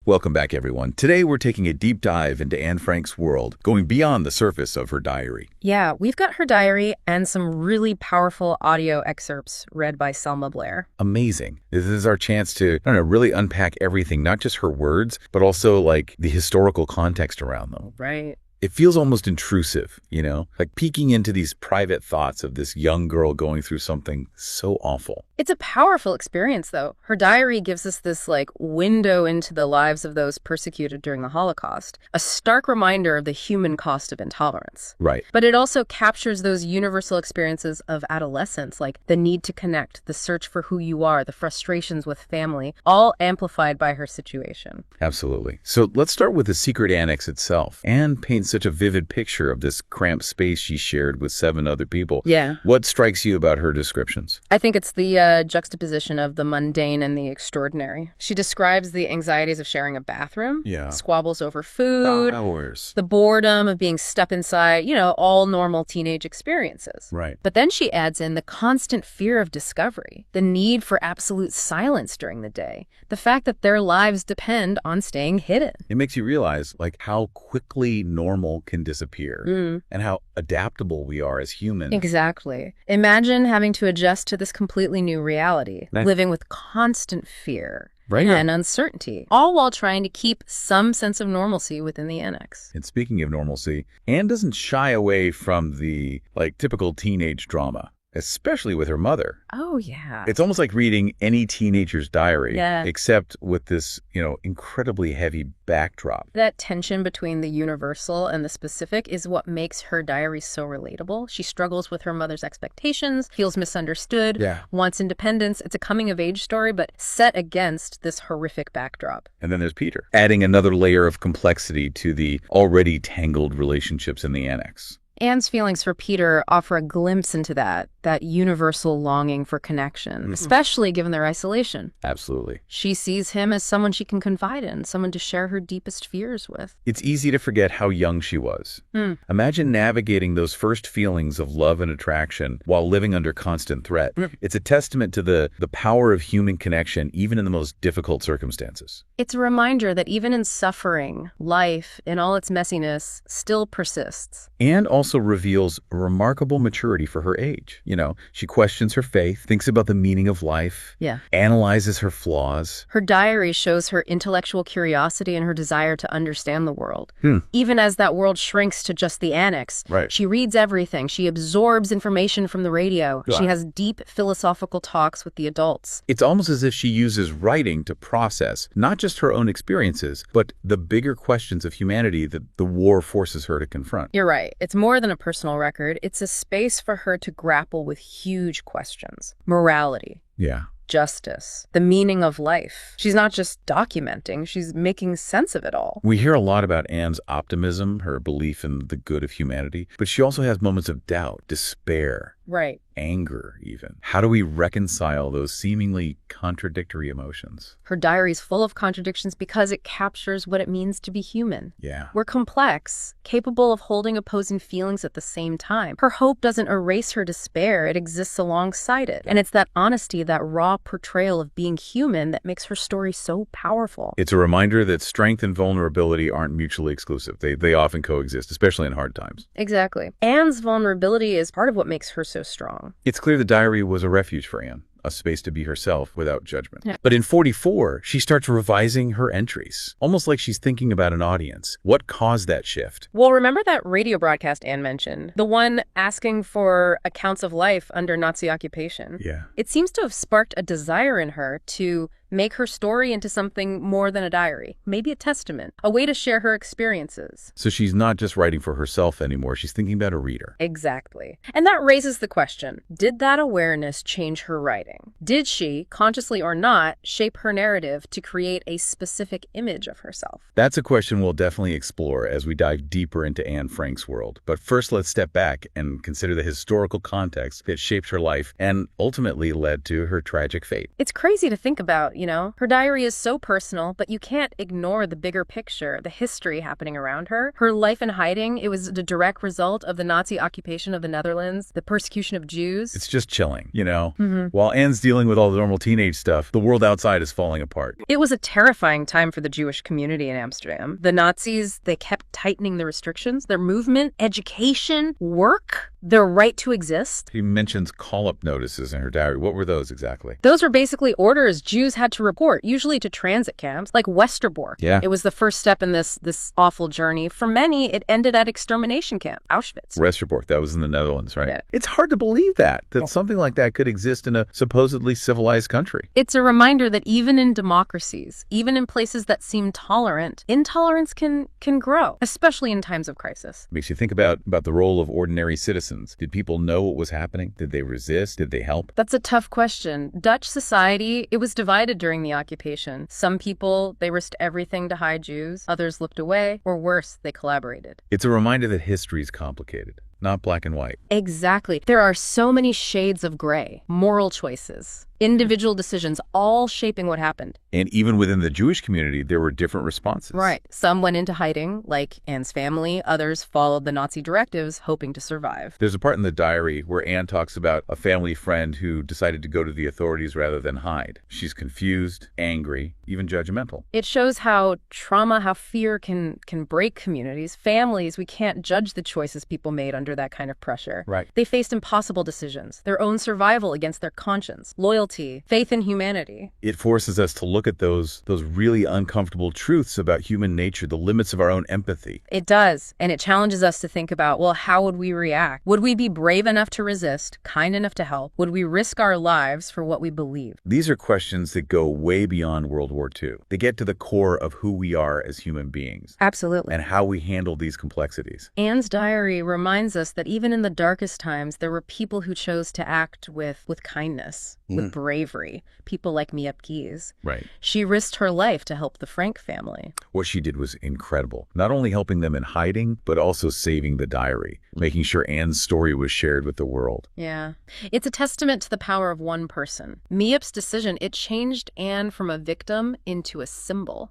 Welcome back, everyone. Today, we're taking a deep dive into Anne Frank's world, going beyond the surface of her diary. Yeah, we've got her diary and some really powerful audio excerpts read by Selma Blair. Amazing. This is our chance to, really unpack everything, not just her words, but also, the historical context around them. Right. It feels almost intrusive, like peeking into these private thoughts of this young girl going through something so awful. It's a powerful experience, though. Her diary gives us this, window into the lives of those persecuted during the Holocaust, a stark reminder of the human cost of intolerance. Right. But it also captures those universal experiences of adolescence, like the need to connect, the search for who you are, the frustrations with family, all amplified by her situation. Absolutely. So let's start with the secret annex itself. Anne paints such a vivid picture of this cramped space she shared with 7 other people. Yeah. What strikes you about her descriptions? I think it's the juxtaposition of the mundane and the extraordinary. She describes the anxieties of sharing a bathroom, squabbles over food, hours, the boredom of being stuck inside, all normal teenage experiences. Right. But then she adds in the constant fear of discovery, the need for absolute silence during the day, the fact that their lives depend on staying hidden. It makes you realize, how quickly normal can disappear and how adaptable we are as humans. Exactly. Imagine having to adjust to this completely new reality, living with constant fear and uncertainty, all while trying to keep some sense of normalcy within the annex. And speaking of normalcy, Anne doesn't shy away from the, typical teenage drama, especially with her mother. Oh, yeah. It's almost like reading any teenager's diary, Yeah. except with this, incredibly heavy backdrop. That tension between the universal and the specific is what makes her diary so relatable. She struggles with her mother's expectations, feels misunderstood, wants independence. It's a coming-of-age story, but set against this horrific backdrop. And then there's Peter, adding another layer of complexity to the already tangled relationships in the annex. Anne's feelings for Peter offer a glimpse into that universal longing for connection, especially given their isolation. Absolutely. She sees him as someone she can confide in, someone to share her deepest fears with. It's easy to forget how young she was. Imagine navigating those first feelings of love and attraction while living under constant threat. It's a testament to the power of human connection, even in the most difficult circumstances. It's a reminder that even in suffering, life, in all its messiness, still persists. And also reveals remarkable maturity for her age. She questions her faith, thinks about the meaning of life, analyzes her flaws. Her diary shows her intellectual curiosity and her desire to understand the world. Even as that world shrinks to just the annex, she reads everything. She absorbs information from the radio. She has deep philosophical talks with the adults. It's almost as if she uses writing to process not just her own experiences, but the bigger questions of humanity that the war forces her to confront. You're right. It's more than a personal record. It's a space for her to grapple with huge questions. Morality. Justice, the meaning of life. She's not just documenting, she's making sense of it all. We hear a lot about Anne's optimism, her belief in the good of humanity, but she also has moments of doubt, despair, anger even. How do we reconcile those seemingly contradictory emotions? Her diary's full of contradictions because it captures what it means to be human. We're complex, capable of holding opposing feelings at the same time. Her hope doesn't erase her despair, it exists alongside it. And it's that honesty, that raw portrayal of being human that makes her story so powerful. It's a reminder that strength and vulnerability aren't mutually exclusive. They often coexist, especially in hard times. Exactly. Anne's vulnerability is part of what makes her so strong. It's clear the diary was a refuge for Anne, a space to be herself without judgment. But in 44, she starts revising her entries, almost like she's thinking about an audience. What caused that shift? Well, remember that radio broadcast Anne mentioned? The one asking for accounts of life under Nazi occupation? It seems to have sparked a desire in her to make her story into something more than a diary, maybe a testament, a way to share her experiences. So she's not just writing for herself anymore, she's thinking about a reader. Exactly. And that raises the question, did that awareness change her writing? Did she, consciously or not, shape her narrative to create a specific image of herself? That's a question we'll definitely explore as we dive deeper into Anne Frank's world. But first, let's step back and consider the historical context that shaped her life and ultimately led to her tragic fate. It's crazy to think about, you know? Her diary is so personal, but you can't ignore the bigger picture, the history happening around her. Her life in hiding, it was the direct result of the Nazi occupation of the Netherlands, the persecution of Jews. It's just chilling, you know? While Anne's dealing with all the normal teenage stuff, the world outside is falling apart. It was a terrifying time for the Jewish community in Amsterdam. The Nazis, they kept tightening the restrictions, their movement, education, work, their right to exist. He mentions call-up notices in her diary. What were those exactly? Those were basically orders Jews had to report, usually to transit camps, like Westerbork. Yeah. It was the first step in this awful journey. For many, it ended at extermination camp, Auschwitz. Westerbork, that was in the Netherlands, right? Yeah. It's hard to believe that something like that could exist in a supposedly civilized country. It's a reminder that even in democracies, even in places that seem tolerant, intolerance can grow, especially in times of crisis. Makes you think about the role of ordinary citizens. Did people know what was happening? Did they resist? Did they help? That's a tough question. Dutch society, it was divided during the occupation. Some people, they risked everything to hide Jews. Others looked away, or worse, they collaborated. It's a reminder that history is complicated, not black and white. Exactly. There are so many shades of gray, moral choices, individual decisions, all shaping what happened. And even within the Jewish community, there were different responses. Right. Some went into hiding, like Anne's family. Others followed the Nazi directives, hoping to survive. There's a part in the diary where Anne talks about a family friend who decided to go to the authorities rather than hide. She's confused, angry, even judgmental. It shows how trauma, how fear can break communities. Families, we can't judge the choices people made under that kind of pressure. Right. They faced impossible decisions, their own survival against their conscience, loyalty, faith in humanity. It forces us to look at those really uncomfortable truths about human nature, the limits of our own empathy. It does, and it challenges us to think about, well, how would we react? Would we be brave enough to resist, kind enough to help? Would we risk our lives for what we believe? These are questions that go way beyond World War II. They get to the core of who we are as human beings. Absolutely. And how we handle these complexities. Anne's diary reminds us that even in the darkest times, there were people who chose to act with kindness, with bravery, people like Miep Gies. Right. She risked her life to help the Frank family. What she did was incredible. Not only helping them in hiding, but also saving the diary, making sure Anne's story was shared with the world. Yeah. It's a testament to the power of one person. Miep's decision, it changed Anne from a victim into a symbol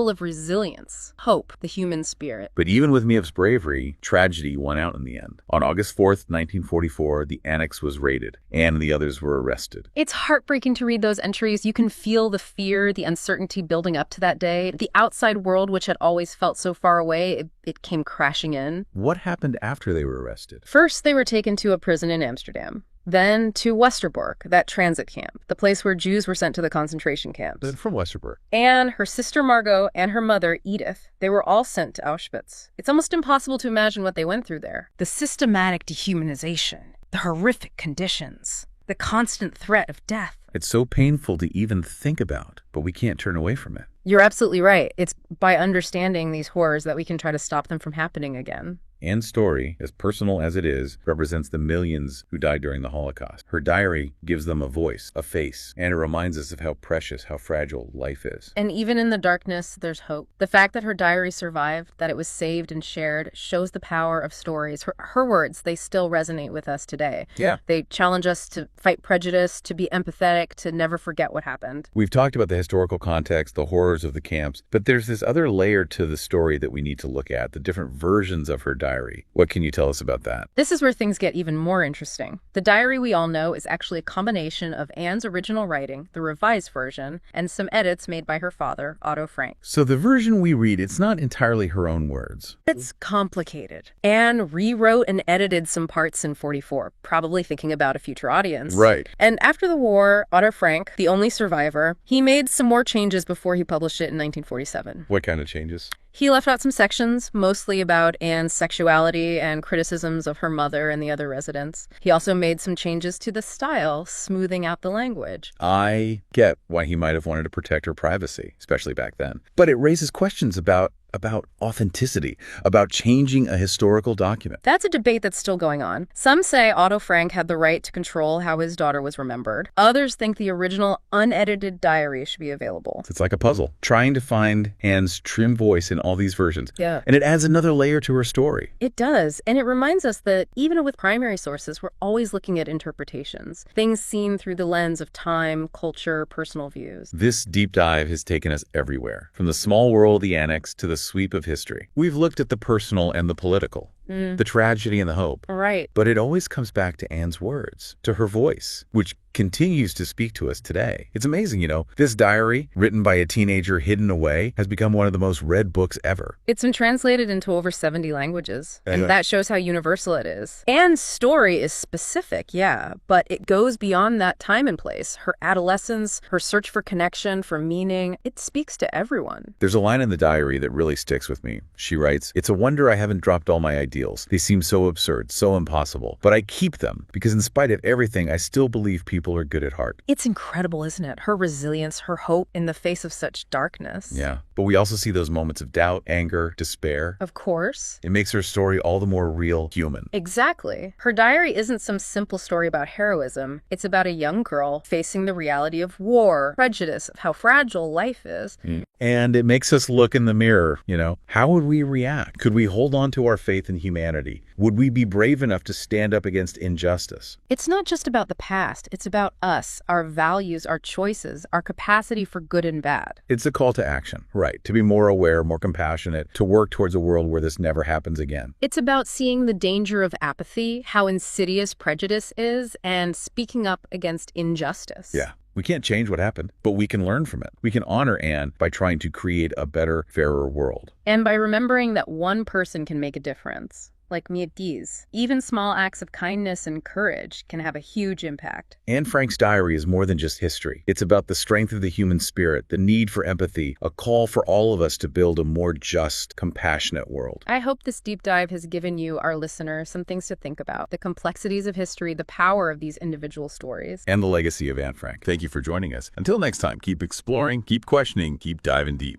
of resilience, hope, the human spirit. But even with Miep's bravery, tragedy won out in the end. On August 4th, 1944, the annex was raided. Anne and the others were arrested. It's heartbreaking to read those entries. You can feel the fear, the uncertainty building up to that day. The outside world, which had always felt so far away, it came crashing in. What happened after they were arrested? First, they were taken to a prison in Amsterdam. Then to Westerbork, that transit camp, the place where Jews were sent to the concentration camps. Then from Westerbork. Anne, her sister Margot, and her mother Edith, they were all sent to Auschwitz. It's almost impossible to imagine what they went through there. The systematic dehumanization, the horrific conditions, the constant threat of death. It's so painful to even think about, but we can't turn away from it. You're absolutely right. It's by understanding these horrors that we can try to stop them from happening again. Anne's story, as personal as it is, represents the millions who died during the Holocaust. Her diary gives them a voice, a face, and it reminds us of how precious, how fragile life is. And even in the darkness, there's hope. The fact that her diary survived, that it was saved and shared, shows the power of stories. Her words, they still resonate with us today. Yeah. They challenge us to fight prejudice, to be empathetic, to never forget what happened. We've talked about the historical context, the horrors of the camps, but there's this other layer to the story that we need to look at, the different versions of her diary. What can you tell us about that? This is where things get even more interesting. The diary we all know is actually a combination of Anne's original writing, the revised version, and some edits made by her father, Otto Frank. So the version we read, it's not entirely her own words. It's complicated. Anne rewrote and edited some parts in 44, probably thinking about a future audience. Right. And after the war, Otto Frank, the only survivor, he made some more changes before he published it in 1947. What kind of changes? He left out some sections, mostly about Anne's sexuality and criticisms of her mother and the other residents. He also made some changes to the style, smoothing out the language. I get why he might have wanted to protect her privacy, especially back then. But it raises questions about about authenticity, about changing a historical document. That's a debate that's still going on. Some say Otto Frank had the right to control how his daughter was remembered. Others think the original unedited diary should be available. It's like a puzzle, trying to find Anne's trim voice in all these versions. Yeah. And it adds another layer to her story. It does. And it reminds us that even with primary sources, we're always looking at interpretations, things seen through the lens of time, culture, personal views. This deep dive has taken us everywhere, from the small world of the annex to the sweep of history. We've looked at the personal and the political, the tragedy and the hope. Right. But it always comes back to Anne's words, to her voice, which continues to speak to us today. It's amazing, this diary, written by a teenager hidden away, has become one of the most read books ever. It's been translated into over 70 languages, and that shows how universal it is. Anne's story is specific, yeah, but it goes beyond that time and place. Her adolescence, her search for connection, for meaning, it speaks to everyone. There's a line in the diary that really sticks with me. She writes, "It's a wonder I haven't dropped all my ideals. They seem so absurd, so impossible. But I keep them, because in spite of everything, I still believe people are good at heart." It's incredible, isn't it? Her resilience, her hope in the face of such darkness. Yeah, but we also see those moments of doubt, anger, despair. Of course. It makes her story all the more real, human. Exactly. Her diary isn't some simple story about heroism. It's about a young girl facing the reality of war, prejudice, of how fragile life is. And it makes us look in the mirror, How would we react? Could we hold on to our faith in humanity? Would we be brave enough to stand up against injustice? It's not just about the past. It's about us, our values, our choices, our capacity for good and bad. It's a call to action, right? To be more aware, more compassionate, to work towards a world where this never happens again. It's about seeing the danger of apathy, how insidious prejudice is, and speaking up against injustice. Yeah. We can't change what happened, but we can learn from it. We can honor Anne by trying to create a better, fairer world. And by remembering that one person can make a difference. Like Mietiz. Even small acts of kindness and courage can have a huge impact. Anne Frank's diary is more than just history. It's about the strength of the human spirit, the need for empathy, a call for all of us to build a more just, compassionate world. I hope this deep dive has given you, our listener, some things to think about. The complexities of history, the power of these individual stories. And the legacy of Anne Frank. Thank you for joining us. Until next time, keep exploring, keep questioning, keep diving deep.